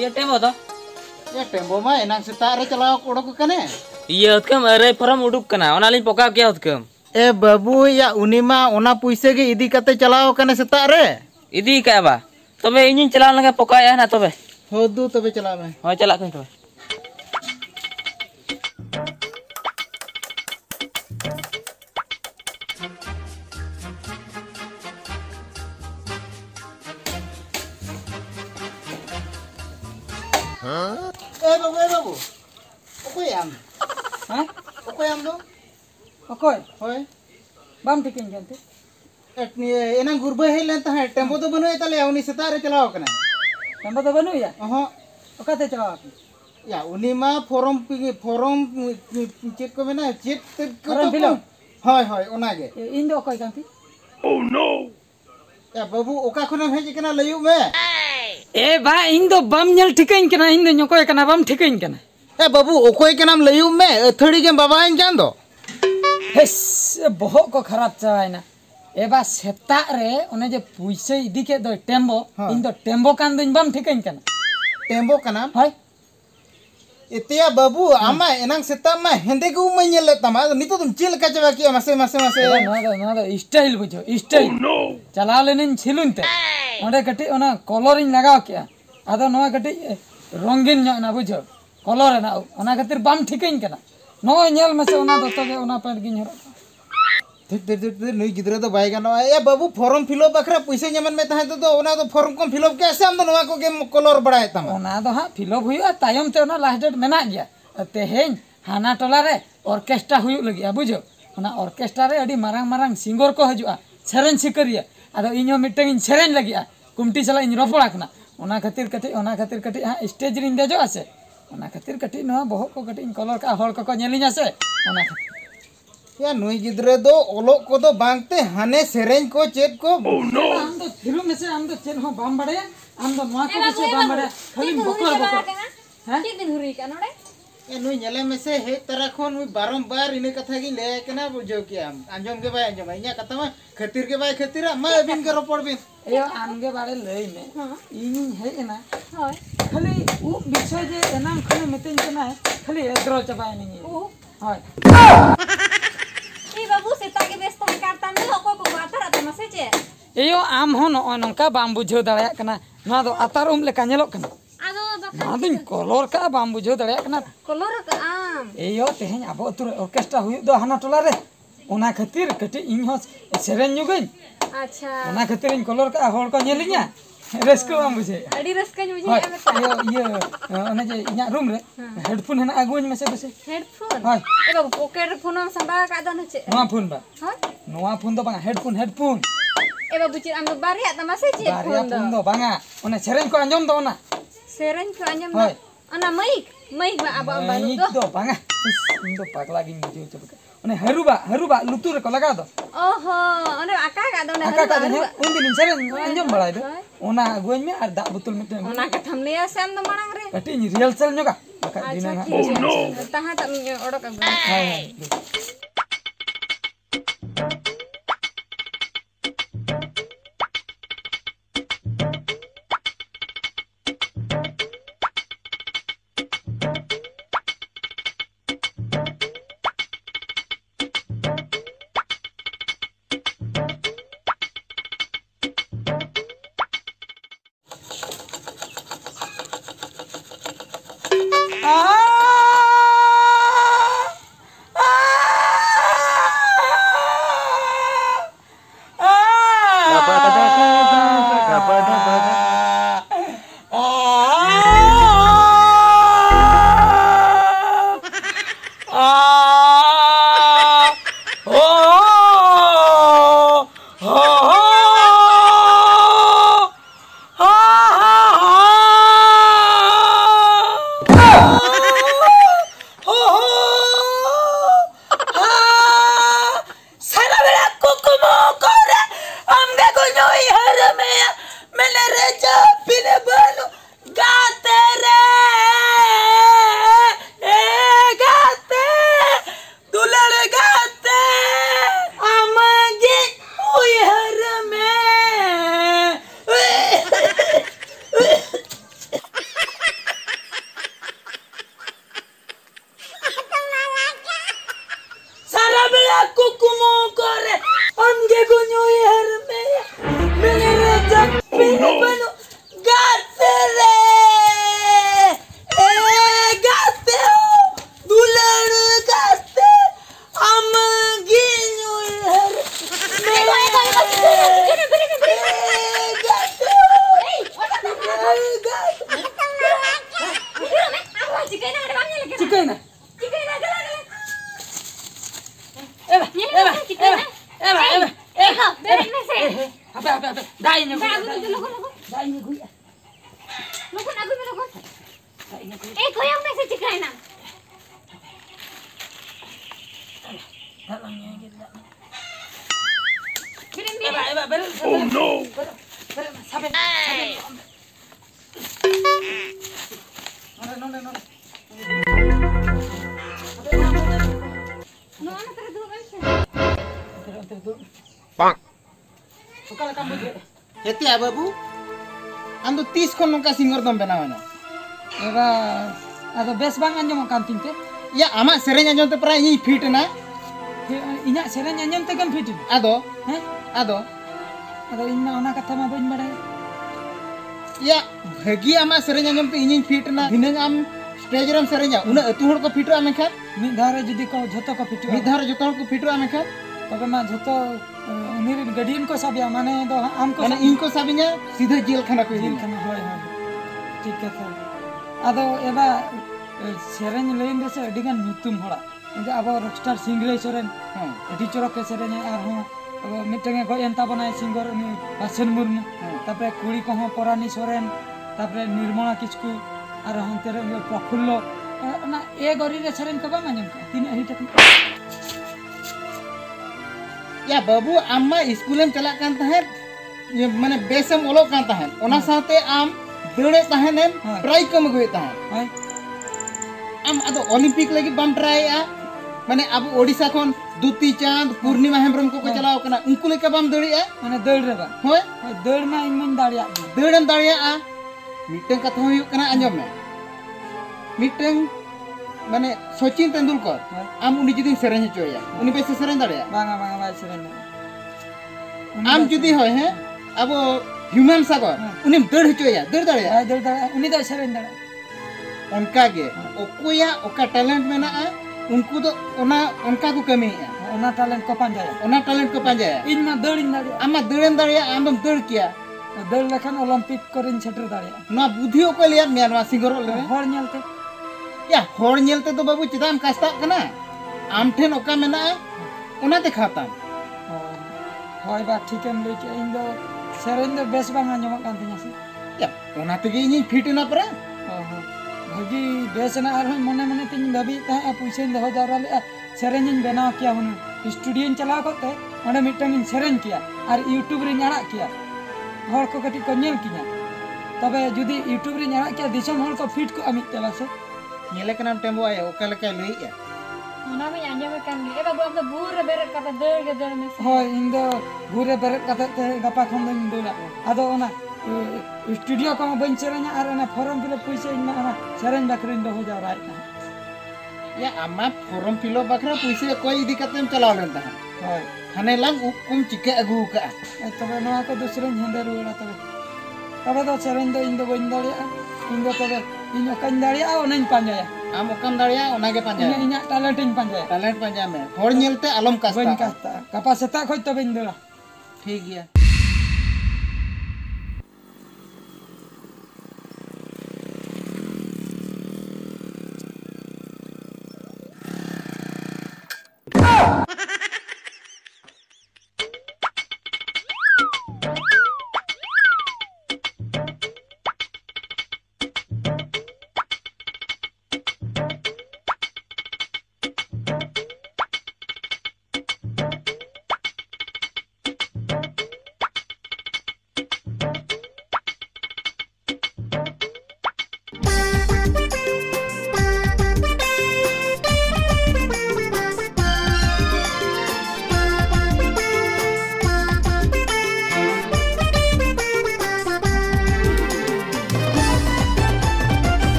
Iya tembo toh. Ya tembo mah enang setar celaw kodok kene. Iya utkam अरे form उडुक कना ओनालिन पोका क्या उtkam. बाबू या उनी मा ओना पुइसे गे इदी कते चलाव कने सेता रे इदी का बा तबे इनिन चलाव लगे पोका या ना तबे होदू तबे चला में हो चला कन तबे बाबू ओकोय आम हाँ ओकोय आम दो ओकोय होय बाम टिकिन जानते एना गुरबे हेलन ता टेम्पो तो बनो ताले उनी सेता रे चलाव कने टेम्पो तो बनु या अहो ओकाते चलाव या उनी मा फॉर्म चेक को मेना चेक फॉर्म फिल होय होय ओना गे इन दो ओकोय जानते ओह नो या बाबू ओका खना भेज कना लयु में ए बा इन दो बम नेल ठिकइन कना इन दो नकोय कना बम ठिकइन कना बाबू ओकोय कनाम लयु में अथड़ी के बाबा इन जान दो हेस बहुत को खराब चाइना एबा सेता रे ओने जे पुइसे इदी के दो टेम्बो इन दो टेम्बो कान दिन बम ठिकइन कना टेम्बो कना हाय इतिया बाबू आमा एनांग सेता मा हेंदे को मइल तमा नितो तुम चिल का चबा किया मासे ना दो स्टाइल बुझो स्टाइल चला लेनिन छिलुन ते ओंडे कटी ओना कलरिंग लगाव किया आदो नवा कटी रंगीन ना बुझो कलर ना ओना खातिर बम ठिकइन कना नो नेल मसे ओना दतो के ओना पेंट गिन हरो धीरे नई गिदरा तो बाय गानो ए बाबू फॉर्म फिलअप बखरा पैसे जमन में ताहे तो ओना तो फॉर्म को फिलअप कैसे हम तो नवा को के कलर बड़ाय तमा ओना दो हा फिलअप हुआ तायम ते ओना लास्ट डेट मेना गया तेहेन हाना टोला रे ऑर्केस्ट्रा हुई लगिया बुझो ओना ऑर्केस्ट्रा रे अडी मारंग मारंग सिंगर को हजुआ सेरेन सिकरिया आदो इño मिटिंग सेरेन लगिया कुमटी चला इन रोपड़ा कना ओना खातिर कटी हा स्टेज रिन देजो आसे ओना खातिर कटी नवा बहुत को कटी कलर का हर को नेलिना से ओना या नई गिदरा दो ओलो को दो बांगते हाने सेरेन को चेक को हम तो फिरू में से हम तो चेन हो बाम बड़े हम तो नवा को से बाम बड़े खाली बकर हैं के दिन हुरी का नोडे ए नई नेले में से हे तरह खन वी बारंबार इने कथा की ले केना बुझो किया अंजम के बाय अंजम इया कथा में खतिर के बाय खतिर मैं बिन के रोपड़ बिन ए आमगे बारे लई में इन हे ना होय खाली उ विषय जे एना खाली मिटिंग केना है खाली एग्रो चबाय नहीं ओ हाय ए बाबू सेता के व्यस्त है करता में ओको को बातर आते मसे जे एयो आम हो न नंका बाम बुझो दड़या कना ना दो आतार उम लेका नेलो कना आदो ना दिन कलर का बाम बुझो दड़या कना कलर का आम एयो तेहेन आबो अतुर ऑर्केस्ट्रा हुई दो हाना टोला रे ओना खातिर कटी इन हो सेरेन नुगइन अच्छा ओना खातिर इन कलर का होर को नेलिया रस्को बाम बुझे अडी रस्कन बुझे एयो ये ओने जे इना रूम रे हेडफोन हेना आगुन में से बसे हेडफोन हाय ए बाबू पॉकेट फोन में संभा का दन छे नवा फोन बा हां नवा फोन दो बांगा हेडफोन ए बाबू ची हम बारिया तमासे चे बारिया फोन दो बांगा ओने सेरेन को अंजम दो ना सेरेन को अंजम दो अना माइक बा अब बानु दो बांगा इन दो पागला गिन बुझे चबका ओने हरुबा लुतुर को लगा दो ओहो ओने आका का दो आका का दे उन दिन सेरेन अंजम बड़ाई दो ओना गोइन में और दा बोतल में ओना का थमले सेम दो मारंग रे कटी रियल सेल नोगा बका दिना अच्छा तहा त ओडक हाय करे हमके गुन्यो यार मेरे जग पे बनो गाते रे ए गाते हो दुलड़ गाते हम गिन्यो यार चिकन हेतिया बाबू आम तो 30 खन नोका सिंगर दम बनावेना एबा आदो बेस बांग आंजम कान तिनते या आमा सेरेंज आंजम ते प्राय इ फिट ना इना सेरेन आंजम ते कम फिट आदो हैं आदो आदो इना ओना कथा मा बइन बड़ाय या भगी आमा सेरेंज आंजम ते इनिन फिट ना दिनंग आम स्टेज रम सेरेंजा उना अतु हड़ को फिटरा मेखा मिद धारे जुदी को झतो को फिट मिधार जतो हड़ को फिटरा मेखा तबे मा झतो उनिर गडियन को साबिया माने दो आम को माने इनको साबिnya सीधे जेल खाना को जिन खाना होय होय ठीक है आदो एबा सेरेन लेन से अडिगान नुतुम हड़ा जे अब रॉकस्टार सिंगरे सोरेन अडी चोरक के सेरेन आर हो अब मिटंगे गय एंता बनाय सिंगर उनी बासन मुर्मू तापरे कुड़ी को परानी सोरेन तापरे निर्मला किचकू आर हंते रे प्रफुल्ल ना ए गरी रे सेरेन को बा मानम का तीन अही तक या बाबू आम्मा स्कूलेम चला कान तहे ये माने बेसम ओलो कान तहे ओना साथे आम दौड़े तहे ट्राई कम गए तहे हाय आम आदो ओलंपिक लगी बम ट्राई आ माने अब ओडिसा खन दुती चांद पूर्णिमा हेम्ब्रम को चलाव कना उनको लेके बम दौड़ी आ माने दौड़ रे बा होय दौड़ मा इन दाड़िया दौड़म दाड़िया आ मिटन कथा हुई कना अंजम में मिटन माने सचिन तेंदुलकर आम उनी जुदी सेरेंज चोया उनी बेस सेरेंज दाड़िया बांगा बांगा बाय सेरेन आम जुदी होय है अब ह्यूमन सागर उनी दौड़ चोया दौड़ दाड़िया बाय दौड़ दाड़ा उनी दो सेरेन दाड़ा उनका गे ओकोया ओका टैलेंट मेना आ उनको तो ओना उनका को कमी है ओना टैलेंट को पांजाया ओना टैलेंट को पांजाया इन मा दौड़ इन दाड़िया आमा दौड़म दाड़िया आम दौड़ किया दौड़ लेखान ओलंपिक करिन छटर दाड़िया ना बुद्धि ओको लिया म्यानवा सिंगर ले हर नेलते या होड़ नेलते तो बाबू चिदाम कास्ता कना आम ठेन ओका मेना ओना देखाता होय बा ठीकेम लई के इन दो सेरेन दो बेस बांगा जमा कान तिना से या ओना तेगे इन फिट ना परा भागी बेस ना आर मने मने तिन दाबी ता पैसा इन दो जावरा ले सेरेन इन बनाव किया हुनु स्टूडियो चला करते ओंडे मिटन इन सेरेन किया और यूट्यूब रे नाड़ा किया हर को कटी को नेल किया तबे जुदी यूट्यूब रे नाड़ा किया दिसम हर को फिट को अमित तेला से नेले कनाम टेम्बो आए ओका लेका लई या ओना में आंजम कान गे बाबू अब तो बूर बेरे कता दौड़ के दौड़ में होय इन दो घुरे बेरे कते ते गपा खन दो दोला आदो ओना स्टूडियो को बन सेरेन आर ओना फॉर्म फिल पैसा इन ओना सेरेन बकरिन दो हो जा राय या आमा फॉर्म फिलो बकरा पैसे कोई इदी कतेम चलाव लेन ता होय हने लंग उकुम चिके अगु का तबे नवा को दूसरे हेंदे रुड़ा तबे तबे दो सेरेन दो इन दो बन दाड़िया इन दो तबे इन ओकन दाड़िया ओनन पांजाया आम ओकम दाड़िया ओनागे पांजा इन इन टैलेंट इन पांजाया टैलेंट पांजा में होड़ नेलते आलम कास्ता बन कास्ता कपा सेता खोज तबे इन दोला ठीक गया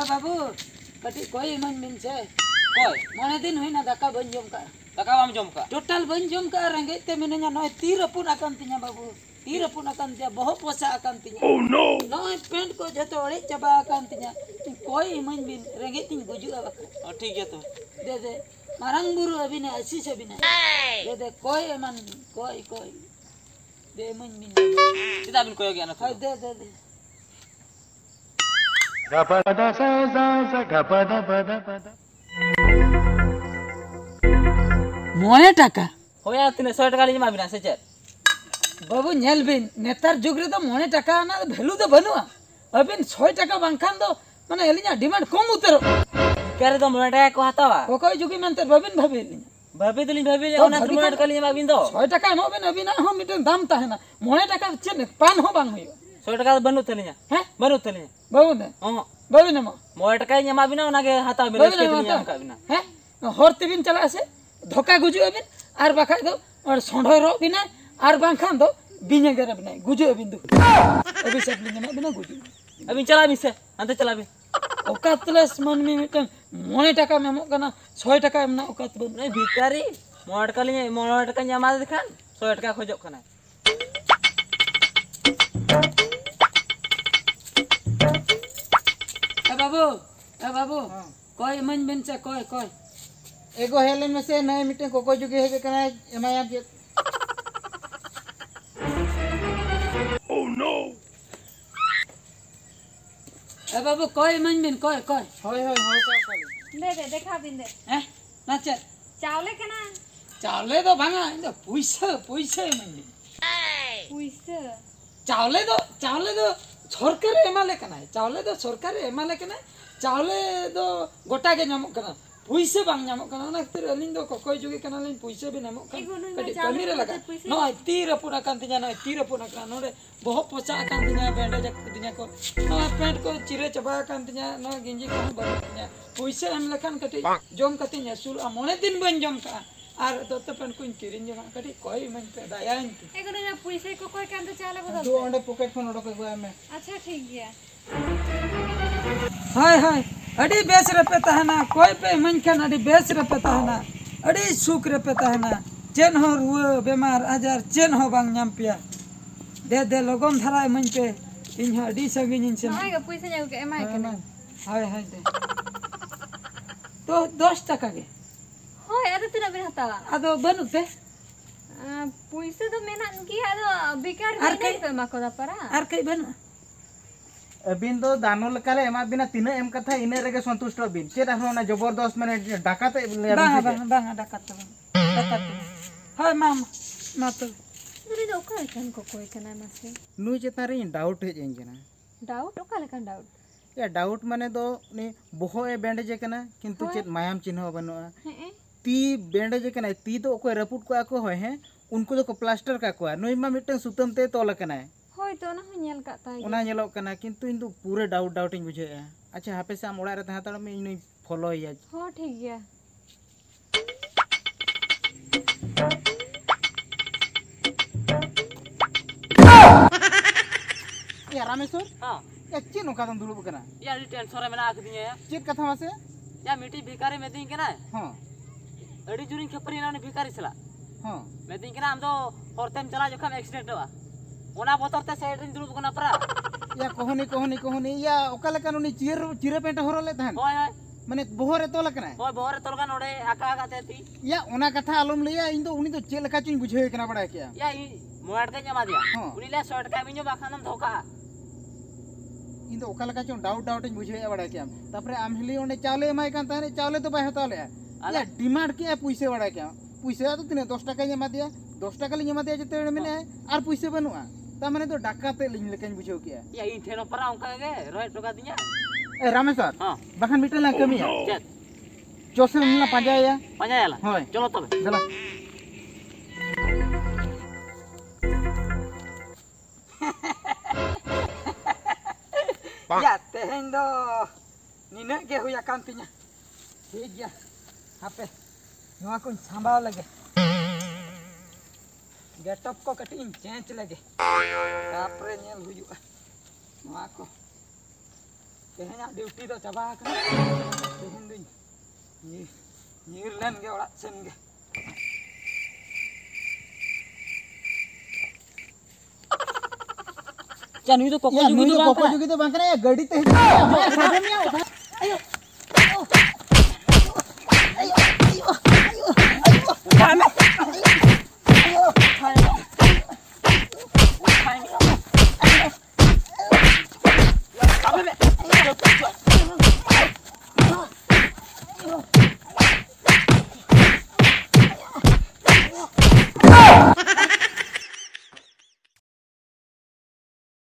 बाबू कटी कोई मन मिन से कोई मने दिन हुईना दाका बन जम का दाका बाम जम का टोटल बन जम का रेंगे ते मिनया नय तीर पुन आकान तिया बाबू तीर पुन आकान तिया बहुत पोसा आकान तिया ओह नो नय पेंट को जतो ओड़े चबा आकान तिया कोई मन मिन रेंगे तिन गुजु आबा ठीक है तो दे मारंग बुरु अभी ने आशीष अभी ने दे कोई मन कोई दे मन मिन सीधा बिन कोई गया ना हाय दे मोने टाका होया तिने 100 टका लीमा बिना से चेत बाबू नेल बिन नेतार जुग रे तो मोने टाका ना वैल्यू तो बनुआ अबिन 100 टका बांखान दो माने एलिया डिमांड कम उतर करे तो मोटा को हतावा कोई जुगी मनते बबिन भाबे भाभी ओना मोटा टका लीमा बिन दो 100 टका नो बिन अबिन हो मिटन दाम ताहेना मोने टाका चेन पान हो बांग होयो 100 टका बनु तलिया हैं बनु तलिया बाबू ने हां बाबू ने मोटा टका लीमा बिना ओना के हता मेरे के लीमा का बिना हैं हरते बिन चला से धोका गुजु अबिन आर बाखाय दो और सोंढो रो बिना आर बांखान दो बिने गरे बिना गुजु अबिन दो अभी सब बिना बिना गुजु अभी चला भी से अंत चला भी ओकातलेस मन में मिटन मोने टाका मेमो कना 100 टका एमना ओकात बन नहीं भिकारी मोटा टका ᱧᱟᱢᱟ देखान 100 टका खोजोग कना ए बाबू कोई मन बिन से कोई एगो हेलन में से नए मिटे कोको जुगे हेबे कना एमाया जे ओह नो ए बाबू कोई मन बिन कोई होय का दे देखा बिन दे हैं नाचे चावले के ना चावले तो भांगा इंदो पैसा मन बिन पुइसे चावले तो सरकार एमाले कना चावले तो सरकार एमाले कना चावले तो गोटा के नामो कना पैसे बांग नामो कना ना तेरे अलिन दो कोई जुगे कना लिन पैसे भी नामो कना कटी कमी रे लगा नो तीर पुना कांति जाना तीर पुना कना नोडे बहुत पोचा कांति जाना बैंडेज दिना को नो पेंट को चिरे चबा कांति जाना नो गिंजी को बरतिया पैसे हम लखन कटी जोम कति सुल मोने दिन बन जोम का आर तो पेंट को किरिन जमा कटी कोई मन पे दयान एगो ना पुइसे को कोई कांदे चाले बदल दो अंडे पॉकेट फोन ओडो को में अच्छा ठीक गया हाय अड़ी बेस रपे तहना कोई पे मन खान अड़ी बेस रपे तहना अड़ी सुख रपे तहना चेन हो रुआ बेमार आजार चेन हो बांग नाम पिया दे लगन धराय मन पे इन अड़ी संगिन से हाय गो पुइसे जाऊ के एमाय के ना हाय दे तो 10 टका के होय अरे तिना बिन हतावा अदो बनुते पुइसे तो मेना की आदो बिकार बिन पे मा कोदा परा आर कई बनु अबिन दो दानो लकारे एमा बिना तीना एम कथा इने रेगे संतुष्ट अबिन चेत हनो जबरदस्त माने डाकाते बांगा डाकत हाय मा तो दुरी दो का कन को कोई कना मासे नुई चेता रे डाउट हे जेन जना डाउट ओका लेकन डाउट या डाउट माने दो ने बोहो ए बैंडेज कना किंतु चेत मायाम चिन्ह बनुआ हैं ती बैंडेज कना ती तो कोई रपुट को आको होय है उनको तो को प्लास्टर का को नुई मा मिटन सुतम ते तोल कना होय तो ना नेल का ताई ओना नेलो कना किंतु इन तो पूरे डाउट इन बुझे अच्छा हापे से हम ओड़ा रे तहा तड़ में इन फॉलो या हो ठीक गया या रामेश्वर हां या चेन ओका तुम दुलुब कना या टेंशन रे मेना आख दिया चेत कथा मासे या मिटी भिकारी में दिन केना हां अड़ी जुरी खपरी ना भिकारी सला हां में दिन केना हम तो होरतेम चला जखम एक्सीडेंट हुआ ओना बोतर ते साइड रिन दुलुब कना परा या कोहनी या ओका लका नुनी चिरे पेंट होरले तहन होय माने बोहरे तोल कना होय बोहरे तोल का नोडे आका ते थी या ओना कथा आलम लिया इन तो उनी तो चे लका चुन बुझे कना बड़ा क्या या मोड़ के जमा दिया हाँ। उनी ले 100 टका बिनो बाखानम धोखा इन तो ओका लका चुन डाउट इन बुझे बड़ा क्या तापरे आम हिली ओने चावले माय कान ताने चावले तो बाय हताले या डिमांड के पैसे बड़ा क्या पैसे तो तिने 10 टका जमा दिया 10 टका ले जमा दिया जते मिने आर पैसे बनुआ ता माने तो डाकाते लिन लेकन बुझे क्या या इन ठेनो परा उनका के रोय टका दिया ए रामेश्वर हां बाखान मिटल ना कमी है चेत जोसे ना पाजाया पंजायला होय चलो तबे चला या तेहेन दो निने के हुया कांतिnya ठीक गया हापे नवा को संभाव लगे गेटअप को कटिंग चेंज लगे तापरे नेल हुजुआ नवा को तेहें ड्यूटी तो चाबा तेहें ᱧᱤᱨ ᱞᱮᱱ ᱜᱮ ᱚᱲᱟᱜ ᱥᱮᱱ ᱜᱮ ᱪᱟ ᱱᱩᱭ ᱫᱚ ᱠᱚᱠᱚ ᱱᱩᱭ ᱡᱩᱜᱤ ᱫᱚ ᱫᱚ ᱠᱚᱠᱚ ᱡᱩᱜᱤ ᱫᱚ ᱵᱟᱝ ᱠᱟᱱᱟ ᱜᱟᱹᱰᱤ ᱛᱮ ᱦᱤᱡᱩᱜ